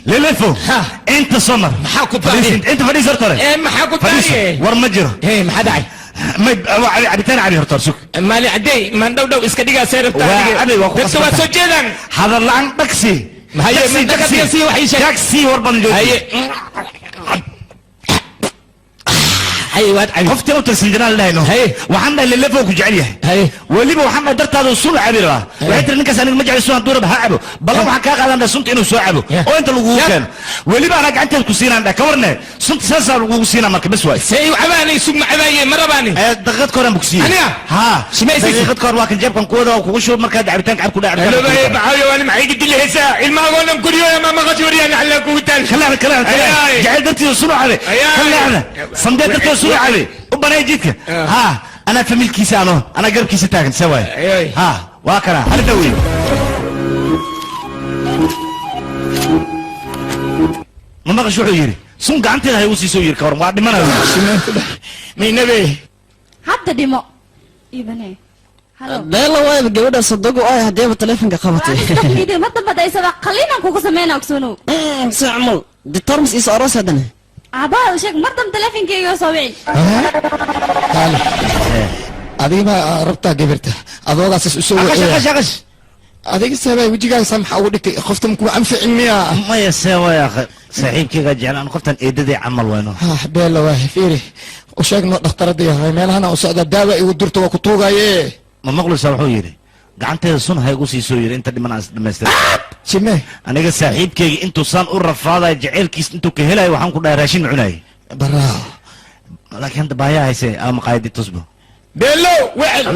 للفو انت سمر محاكو باني انت فريق زرتوري ايه محاكو باني ورمجره ايه محدعي ما عبيتان علي هرتور سوق مالي عدي ما ندو اسكديغا سير بتاعي دكتور سجدان هذا اللعن تاكسي هي من تاكسي وحي شيء تاكسي وربن جوي هي ايوه قفتي او تسنجنا لهينو وحنا اللي فوق جعليه وليبا وحنا درت هذا الصلع عبيره وحيت نكاس انا ما جعل سو دور بهعبه بل waxa ka qaadana sunta inuu soo cabo oo inta lagu keen waliba ana gacanta ku siinaan ka warne sunta saasa lagu siinaa marka bas way say cabaani sug macabaye marabani daqad koran bugsiin ha smaysi daqad kor waa kan jabkan kooda oo kugu shub marka dacbitaan cabku dhac loo baahay baxayo wali maxay gidi leeysa ilmaagoona kuriyo ma maqashuriyan alla ku tal kala jacayl dartii soo cabe kala sandeed dartii soo cabe وبني جيتك ها انا فميل كيسانو انا قرب كيس تاكن سوي ها واكنا هل دوي ما بقى شو يري سون قانتي هاي وسي سو يري كورم واد من مين نبي حتى ديمو يبني هلو beelo way gabadha sadogo ay hadeeba telefonka qabatay idin ma dabadaysa qalina kugu sameeyna ogsoono saamal the terms is arasadana عبال شيك مردم تلفين كي يوصوي تعال أدي ما ربطة قبرته أضوء أساس أسوي أغش أديك السبب وجيك سامح أودك خفتم كم أنفع إني ما يسوي يا أخي صحيح كي رجعنا أنا خفت إيدي عمل وينه بيلا واحد فيري وشيك نقدر تردي هاي مال أنا وسعد الدواء ودرت وكتوغا إيه ما مغلو سامحوا يري gacantayda sun haygu sii soo yiri inta dhiman aan dhameystir jime aniga saaxiibkayga intuu saan u rafaaday jaceelkiis intuu ka helay waxaan ku dhahay raashin cunay baraa laakiin hadda baayaa hayse ama qaaydi tusbo beelo wacel